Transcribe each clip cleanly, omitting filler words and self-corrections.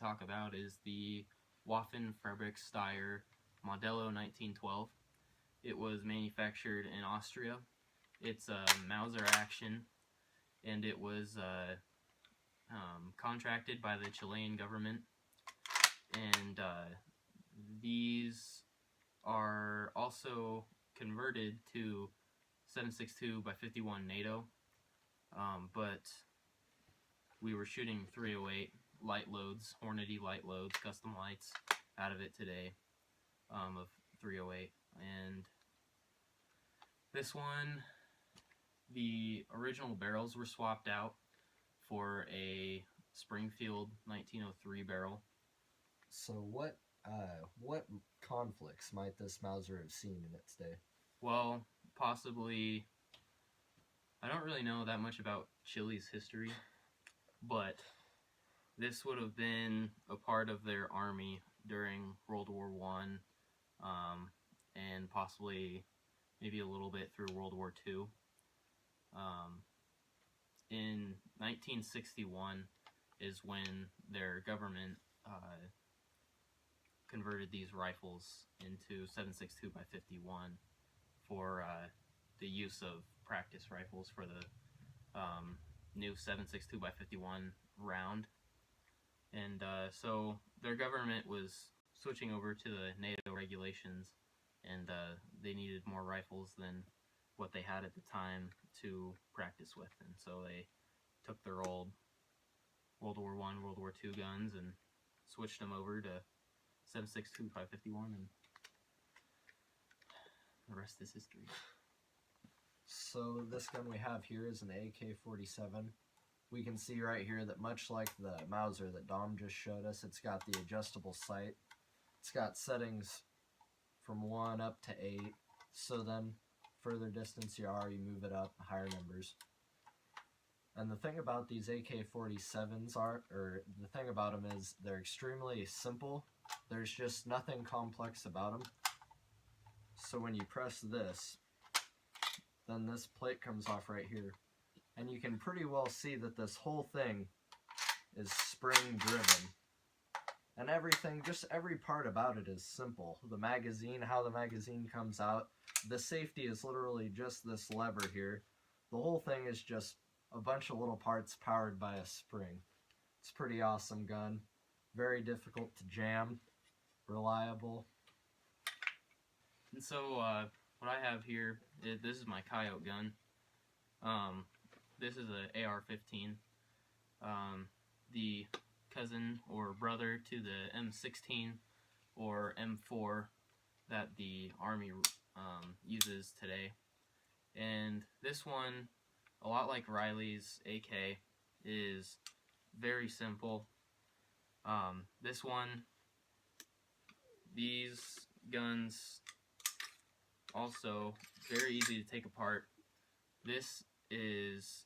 talk about is the Waffen Fabric-Steyr Modello 1912. It was manufactured in Austria. It's a Mauser action, and it was contracted by the Chilean government. And these are also converted to 7.62 by 51 NATO, but we were shooting 308 light loads, Hornady light loads, custom lights out of it today, of 308. And this one, the original barrels were swapped out for a Springfield 1903 barrel. So what conflicts might this Mauser have seen in its day? Well, possibly, I don't really know that much about Chile's history, but this would have been a part of their army during World War I, and possibly maybe a little bit through World War II. In 1961 is when their government converted these rifles into 7.62 by 51 for the use of practice rifles for the new 7.62 by 51 round. And so their government was switching over to the NATO regulations, and they needed more rifles than what they had at the time to practice with. And so they took their old World War I, World War II guns and switched them over to 7.62 by 51, and the rest is history. So this gun we have here is an AK-47. We can see right here that much like the Mauser that Dom just showed us, it's got the adjustable sight. It's got settings from 1 up to 8. So then further distance you are, you move it up, higher numbers. And the thing about these AK-47s the thing about them is they're extremely simple. There's just nothing complex about them. So when you press this, then this plate comes off right here. And you can pretty well see that this whole thing is spring driven. And everything, just every part about it is simple. The magazine, how the magazine comes out. The safety is literally just this lever here. The whole thing is just a bunch of little parts powered by a spring. It's a pretty awesome gun. Very difficult to jam. Reliable. And so what I have here, this is my Coyote gun. This is a AR-15. The cousin or brother to the M16 or M4 that the Army uses today. And this one, a lot like Riley's AK, is very simple. This one, these guns, also very easy to take apart. This is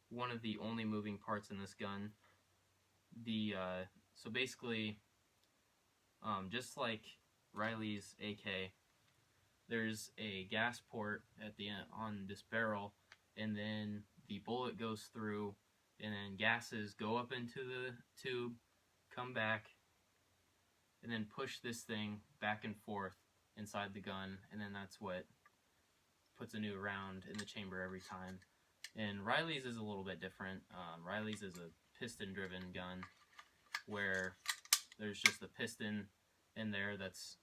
one of the only moving parts in this gun. So basically, just like Riley's AK, there's a gas port at the end on this barrel, and then the bullet goes through, and then gases go up into the tube, come back, and then push this thing back and forth inside the gun, and then that's what puts a new round in the chamber every time. And Riley's is a little bit different. Riley's is a piston-driven gun, where there's just a piston in there that's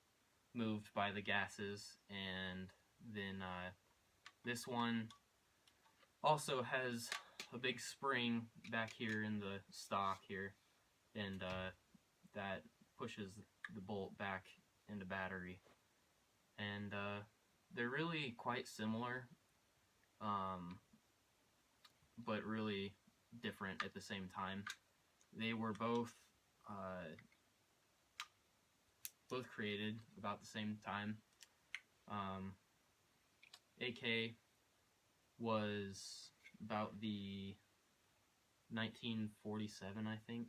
moved by the gases, and then this one also has a big spring back here in the stock here, and that pushes the bolt back into battery. And they're really quite similar, but really different at the same time. They were both created about the same time. AK was about the 1947, I think,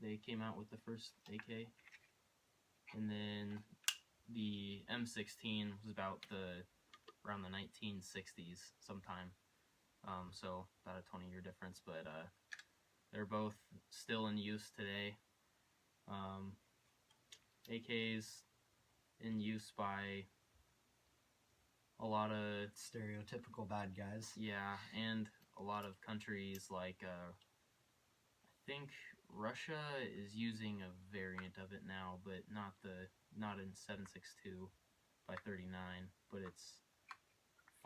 they came out with the first AK. And then the M16 was around the 1960s sometime. So about a 20-year difference, but they're both still in use today. Um, AKs in use by a lot of stereotypical bad guys. Yeah, and a lot of countries like I think Russia is using a variant of it now, but not in 7.62 by 39, but it's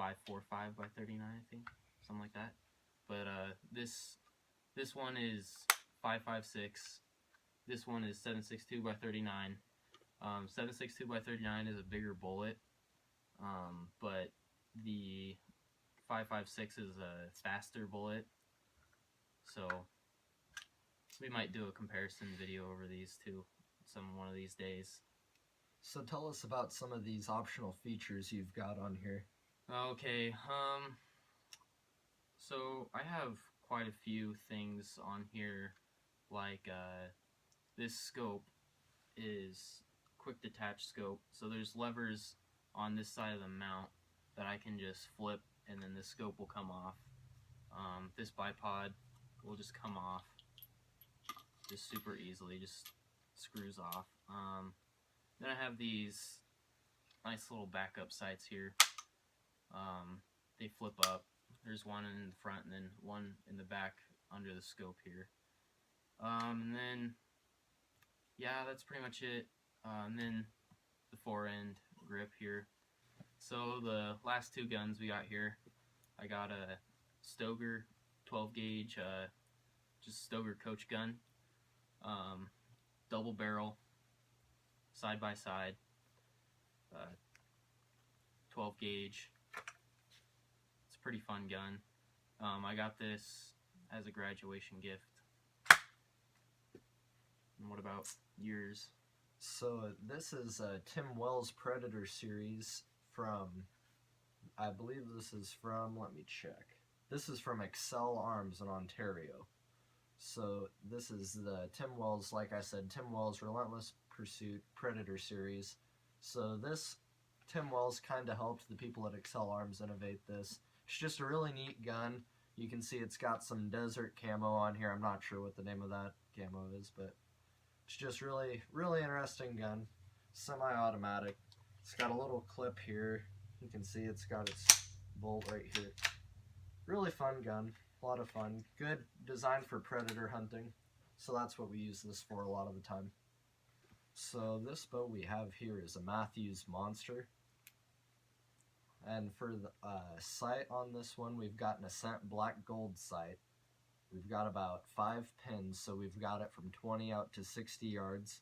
5.45 by 39, I think, something like that. But this one is 5.56. This one is 7.62 by 39. 7.62 by 39 is a bigger bullet, but the 5.56 is a faster bullet. So we might do a comparison video over these two one of these days. So tell us about some of these optional features you've got on here. Okay, so I have quite a few things on here, like this scope is quick detach scope, so there's levers on this side of the mount that I can just flip and then the scope will come off. This bipod will just come off just super easily, just screws off. Then I have these nice little backup sights here. They flip up. There's one in the front and then one in the back under the scope here. And then, yeah, that's pretty much it. And then the fore-end grip here. So the last two guns we got here, I got a Stoeger 12 gauge, just Stoeger coach gun, double barrel, side by side, 12 gauge. It's a pretty fun gun. I got this as a graduation gift. And what about yours? So this is a Tim Wells Predator series from, I believe this is from, let me check. This is from Excel Arms in Ontario. So this is the Tim Wells, like I said, Tim Wells Relentless Pursuit Predator series. So this, Tim Wells kind of helped the people at Excel Arms innovate this. It's just a really neat gun. You can see it's got some desert camo on here. I'm not sure what the name of that camo is, but it's just really, really interesting gun. Semi-automatic. It's got a little clip here. You can see it's got its bolt right here. Really fun gun. A lot of fun. Good design for predator hunting. So that's what we use this for a lot of the time. So this bow we have here is a Matthews Monster. And for the sight on this one, we've got an Ascent Black Gold sight. We've got about 5 pins, so we've got it from 20 out to 60 yards.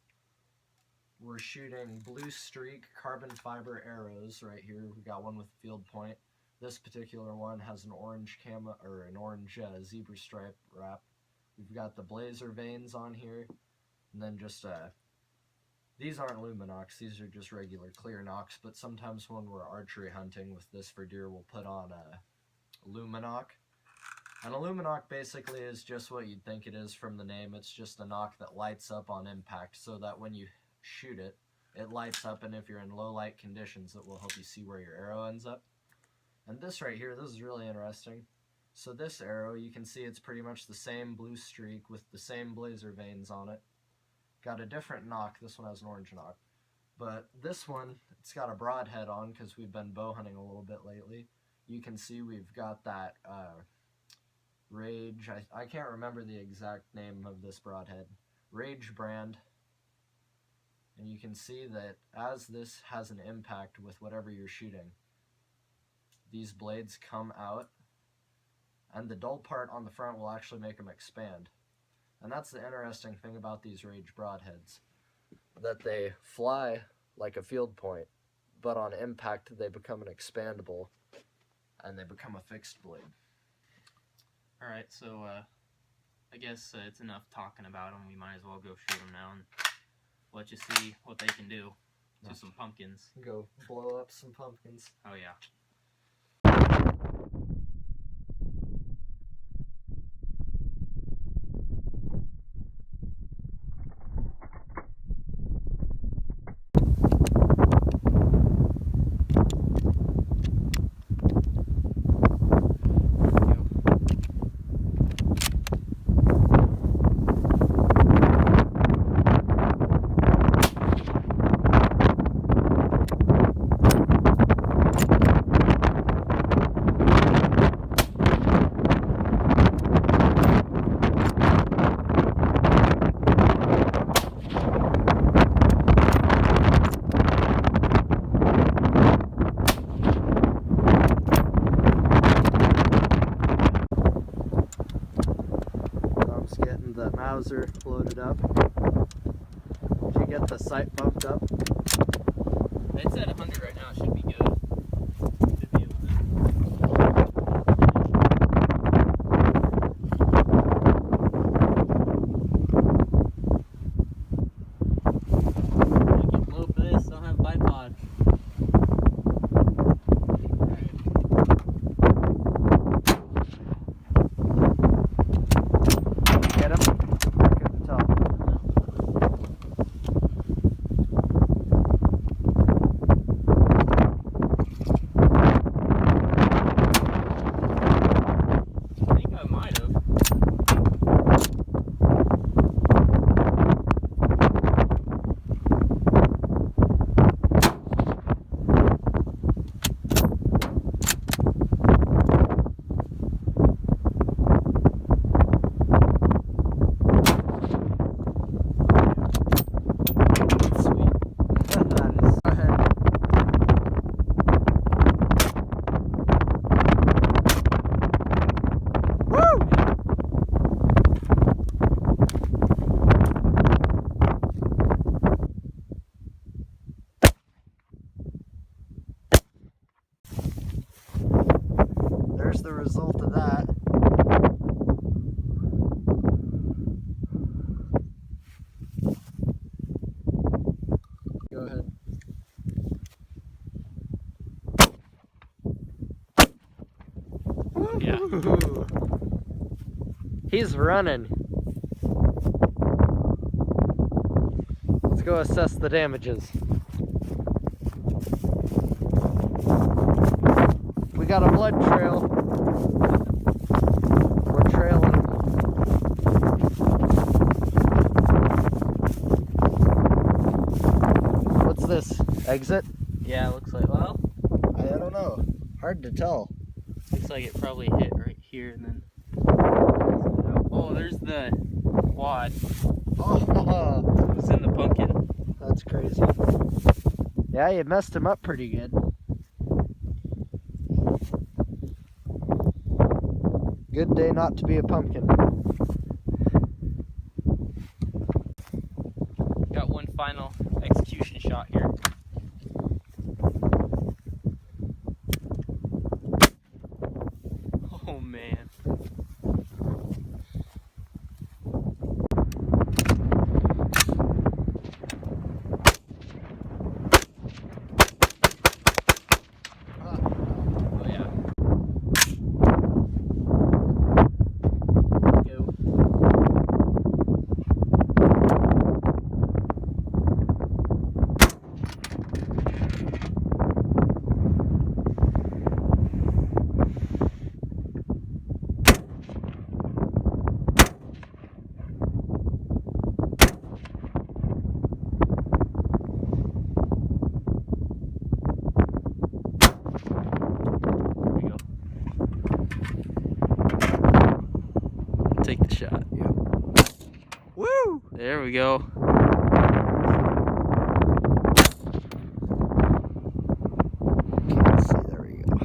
We're shooting Blue Streak carbon fiber arrows right here. We've got one with field point. This particular one has an orange camo or an orange zebra stripe wrap. We've got the Blazer veins on here, and then just these aren't Luminox, these are just regular clear Nox, but sometimes when we're archery hunting with this for deer, we'll put on a Luminox. And a Luminox basically is just what you'd think it is from the name. It's just a knock that lights up on impact so that when you shoot it, it lights up, and if you're in low light conditions, it will help you see where your arrow ends up. And this right here, this is really interesting. So this arrow, you can see it's pretty much the same Blue Streak with the same Blazer veins on it. Got a different knock. This one has an orange knock. But this one, it's got a broadhead on because we've been bow hunting a little bit lately. You can see we've got that Rage, I can't remember the exact name of this broadhead. Rage brand. And you can see that as this has an impact with whatever you're shooting, these blades come out, and the dull part on the front will actually make them expand. And that's the interesting thing about these Rage broadheads, that they fly like a field point, but on impact they become an expandable, and they become a fixed blade. Alright, so I guess it's enough talking about them. We might as well go shoot them now and let you see what they can do to some pumpkins. Go blow up some pumpkins. Oh yeah. loaded up. Did you get the sight bumped up? It's at 100 right now. It should be good. Should be able to. I can blow for this. Don't have bipod. Get him? I couldn't tell. I think I might have. There's the result of that. Go ahead. Yeah. He's running. Let's go assess the damages. We got a blood trail. We're trailing him. What's this? Exit? Yeah, it looks like. Well, I don't know. Hard to tell. looks like it probably hit right here and then. Oh, there's the quad. Oh, It's in the pumpkin. that's crazy. Yeah, you messed him up pretty good. Good day not to be a pumpkin. Got one final execution shot here. Oh man. Oh yeah. Go. Take the shot. Yep. Woo! There we go. Can't see. There we go.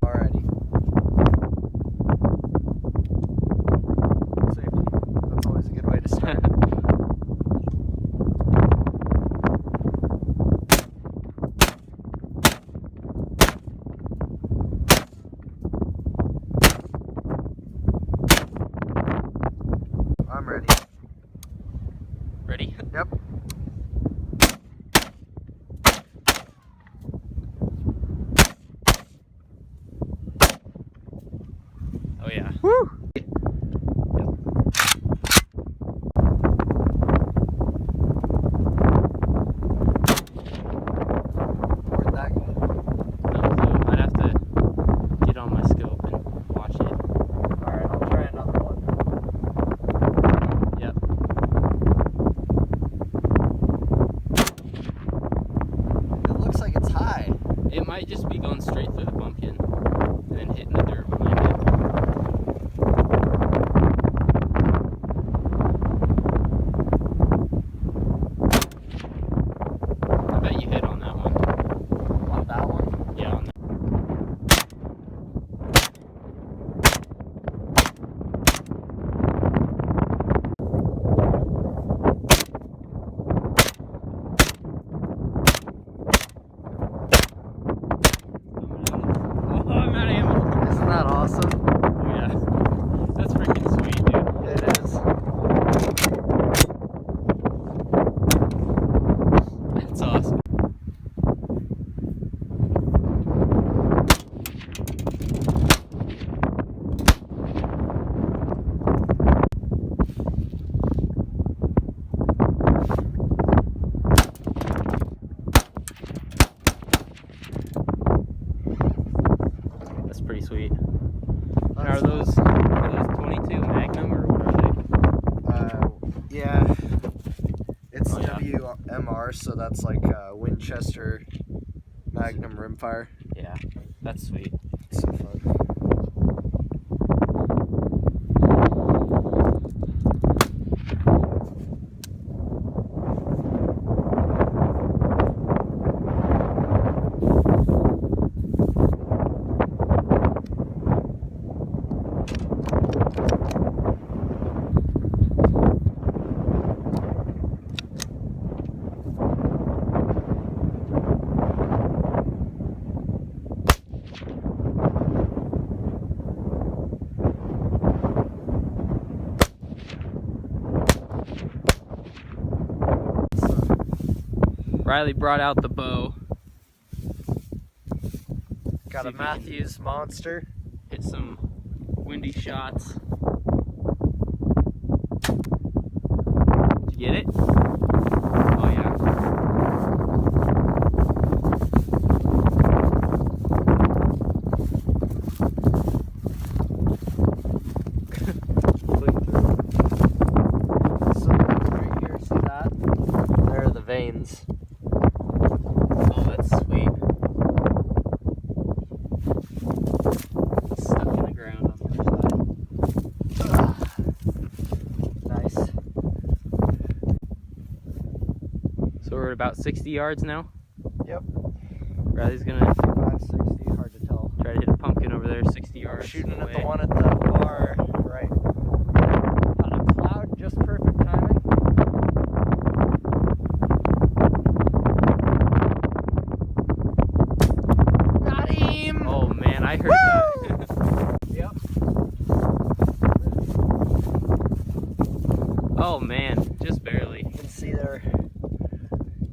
Alrighty. Safety. That's always a good way to start. I'm ready. Ready? Yep. Oh yeah. Woo! Where'd that go? No clue. I'd have to get on my scope and watch it. Alright, I'll try another one. Yep. It looks like it's high. It might just be going straight through the pumpkin and then hitting the dirt behind it. I bet you hit on that one. On that one? Yeah, on that. Yeah. It's Oh, yeah. WMR, so that's like Winchester Magnum rimfire. Yeah, that's sweet. So fun. Riley brought out the bow. Got See a if we can Matthews monster. hit some windy shots. Did you get it? Oh yeah. So right here, see that? There are the veins. Oh, that's sweet. It's stuck in the ground on the other side. Nice. So we're at about 60 yards now. Yep. Riley's gonna 560, hard to tell. try to hit a pumpkin over there, 60 We're yards shooting at away. the one at the far right. On a cloud, just perfect timing. Got him! Oh man, I heard that. Yep. Oh man, just barely You can see there.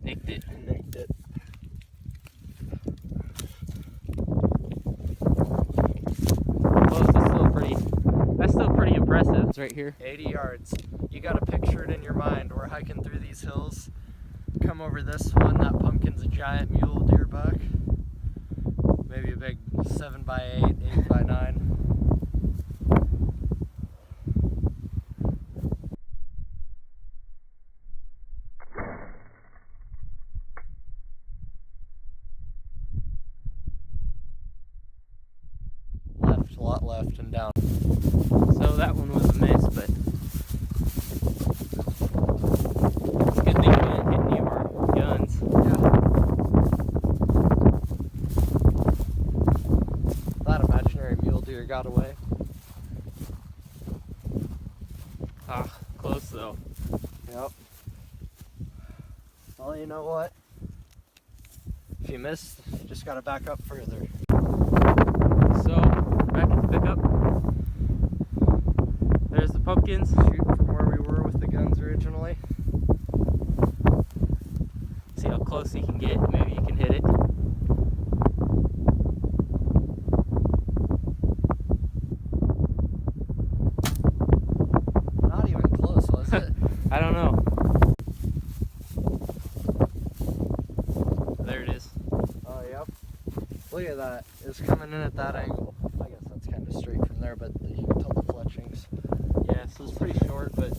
nicked it. Nicked it. Close. That's still pretty impressive. It's right here. 80 yards. You gotta picture it in your mind. We're hiking through these hills. Come over this one. That pumpkin's a giant mule deer buck. Maybe a big 7x8, 8x9. Left, a lot left and down. So that one was a miss, but it's a good thing we didn't hit any of our guns. That imaginary mule deer got away. Ah, close though. Yep. Well, you know what? If you missed, you just gotta back up further. So back at the pickup. There's the pumpkins. Shoot from where we were with the guns originally. See how close you can get. Maybe you can hit it. Not even close, was it? I don't know. There it is. Oh, yep. Look at that. It's coming in at that angle. I guess that's kind of straight from there, but you can tell the fletchings. Yeah, so it's pretty short, but